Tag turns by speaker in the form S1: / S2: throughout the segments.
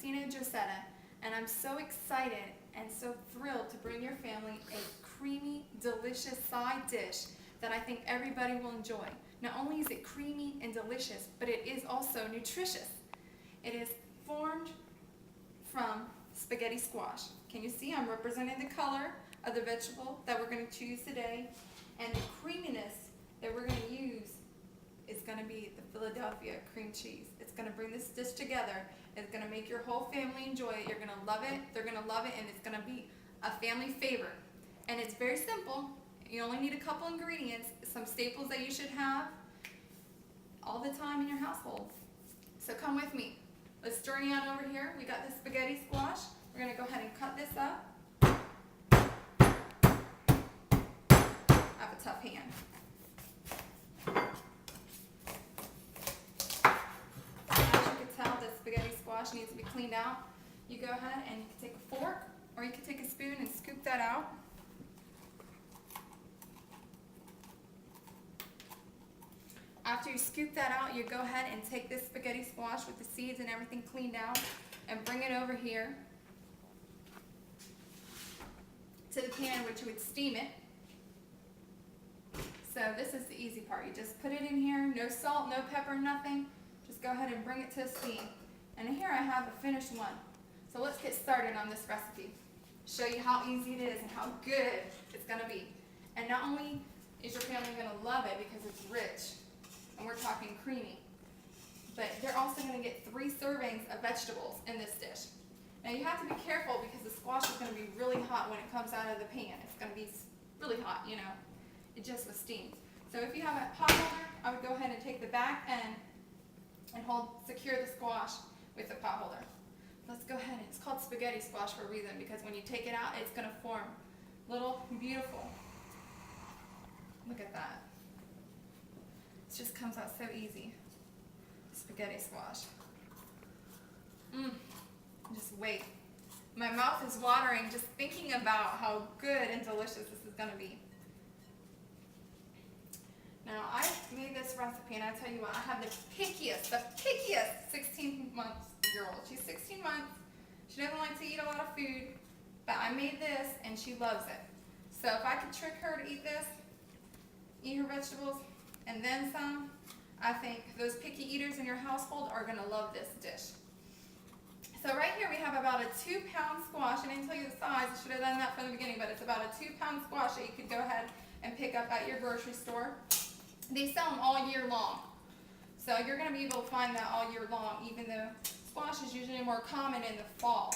S1: Christina Josetta, and I'm so excited and so thrilled to bring your family a creamy, delicious side dish that I think everybody will enjoy. Not only is it creamy and delicious, but it is also nutritious. It is formed from spaghetti squash. Can you see I'm representing the color of the vegetable that we're going to choose today, and the creaminess that we're going to use is going to be the Philadelphia cream cheese. It's going to bring this dish together. It's going to make your whole family enjoy it. You're going to love it, they're going to love it, and it's going to be a family favorite. And it's very simple. You only need a couple ingredients, some staples that you should have all the time in your household. So come with me. Let's journey on over here. We got the spaghetti squash. We're going to go ahead and cut this up. I have a tough hand. As you can tell, the spaghetti squash needs to be cleaned out. You go ahead and you can take a fork or you can take a spoon and scoop that out. After you scoop that out, you go ahead and take this spaghetti squash with the seeds and everything cleaned out and bring it over here to the pan, which you would steam it. So this is the easy part. You just put it in here, no salt, no pepper, nothing. Just go ahead and bring it to a steam. And here I have a finished one. So let's get started on this recipe. Show you how easy it is and how good it's going to be. And not only is your family going to love it because it's rich, and we're talking creamy, but they're also going to get 3 servings of vegetables in this dish. Now you have to be careful because the squash is going to be really hot when it comes out of the pan. It's going to be really hot, you know. It just was steamed. So if you have a pot holder, I would go ahead and take the back end and secure the squash with the pot holder. Let's go ahead. It's called spaghetti squash for a reason, because when you take it out, it's going to form little beautiful. Look at that. It just comes out so easy. Spaghetti squash. Just wait. My mouth is watering just thinking about how good and delicious this is going to be. Now, I made this recipe, and I tell you what, I have the pickiest 16-month-year-old. She's 16 months. She doesn't like to eat a lot of food, but I made this, and she loves it. So if I could trick her to eat this, eat her vegetables, and then some, I think those picky eaters in your household are going to love this dish. So right here we have about a 2-pound squash. I didn't tell you the size. I should have done that from the beginning, but it's about a 2-pound squash that you could go ahead and pick up at your grocery store. They sell them all year long. So you're going to be able to find that all year long, even though squash is usually more common in the fall.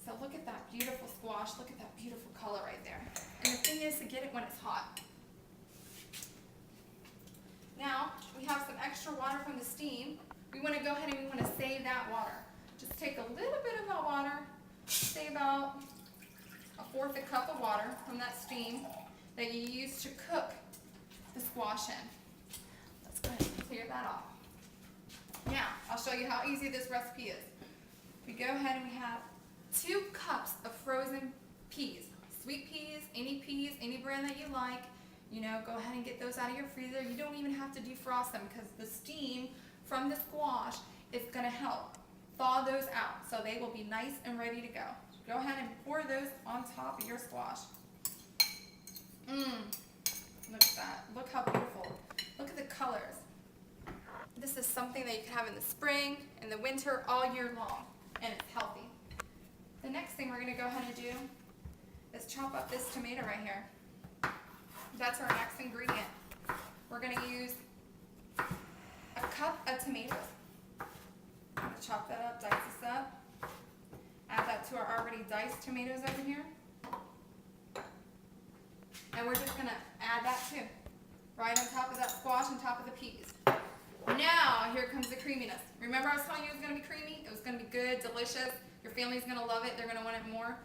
S1: So look at that beautiful squash. Look at that beautiful color right there. And the thing is to get it when it's hot. Now, we have some extra water from the steam. We want to go ahead and we want to save that water. Just take a little bit of that water, say about 1/4 cup of water from that steam that you use to cook the squash in. Let's go ahead and clear that off. Now, I'll show you how easy this recipe is. We go ahead and we have 2 cups of frozen peas. Sweet peas, any brand that you like. You know, go ahead and get those out of your freezer. You don't even have to defrost them because the steam from the squash is going to help thaw those out so they will be nice and ready to go. Go ahead and pour those on top of your squash. Look at that. Look how beautiful. Look at the colors. This is something that you can have in the spring, in the winter, all year long, and it's healthy. The next thing we're going to go ahead and do is chop up this tomato right here. That's our next ingredient. We're going to use a cup of tomatoes. I'm going to chop that up, dice this up. Add that to our already diced tomatoes over here. And we're just going to add that too. Right on top of that squash, on top of the peas. Now, here comes the creaminess. Remember I was telling you it was going to be creamy? It was going to be good, delicious. Your family's going to love it. They're going to want it more.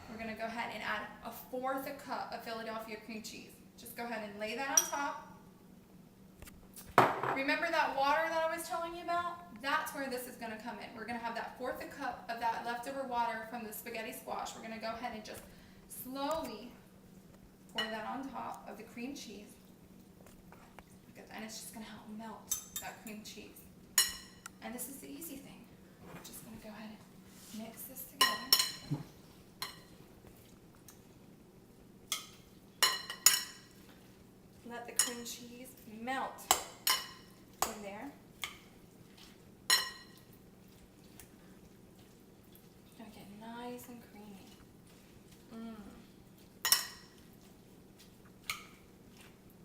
S1: We're going to go ahead and add 1/4 cup of Philadelphia cream cheese. Just go ahead and lay that on top. Remember that water that I was telling you about? That's where this is going to come in. We're going to have that 1/4 cup of that leftover water from the spaghetti squash. We're going to go ahead and just slowly pour that on top of the cream cheese. And it's just going to help melt that cream cheese. And this is the easy thing. I'm just gonna go ahead and mix this together. Let the cream cheese melt in there. It's gonna get nice and creamy.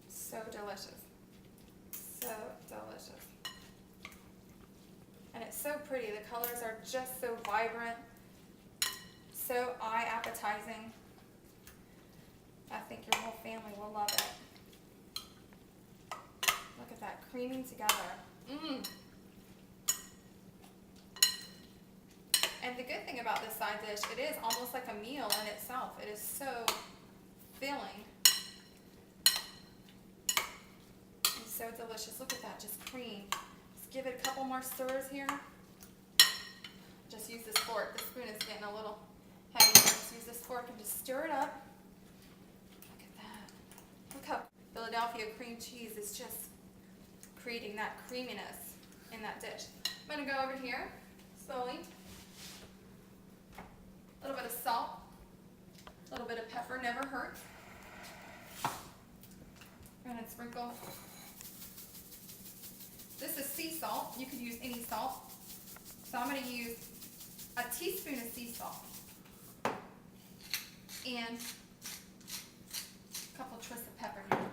S1: So delicious. So delicious. And it's so pretty. The colors are just so vibrant, so eye appetizing. I think your whole family will love it. Look at that creaming together. And the good thing about this side dish, it is almost like a meal in itself. It is so filling. It's so delicious. Look at that, just cream. Just give it a couple more stirs here. Just use this fork. The spoon is getting a little heavy. Just use this fork and just stir it up. Look at that. Look how Philadelphia cream cheese is just creating that creaminess in that dish. I'm going to go over here slowly. A little bit of salt, a little bit of pepper never hurts. Go ahead and sprinkle. This is sea salt. You could use any salt. So I'm going to use a teaspoon of sea salt and a couple twists of pepper here.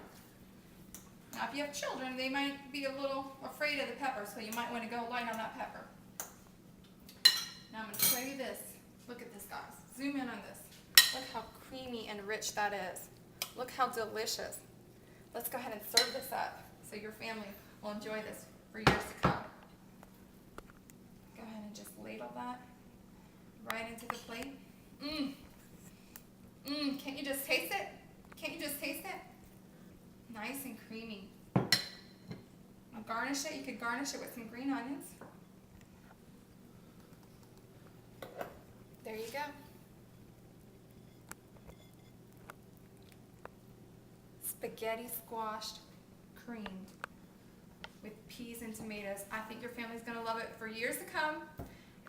S1: Now if you have children, they might be a little afraid of the pepper, so you might want to go light on that pepper. Now I'm going to show you this. Look at this, guys. Zoom in on this. Look how creamy and rich that is. Look how delicious. Let's go ahead and serve this up so your family will enjoy this for years to come. Go ahead and just ladle that right into the plate. Can't you just taste it? Can't you just taste it? Nice and creamy. Now garnish it. You could garnish it with some green onions. There you go. Spaghetti squashed cream with peas and tomatoes. I think your family's going to love it for years to come.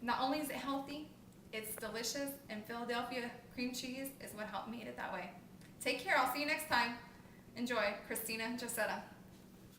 S1: Not only is it healthy, it's delicious, and Philadelphia cream cheese is what helped made it that way. Take care. I'll see you next time. Enjoy. Christina Josetta.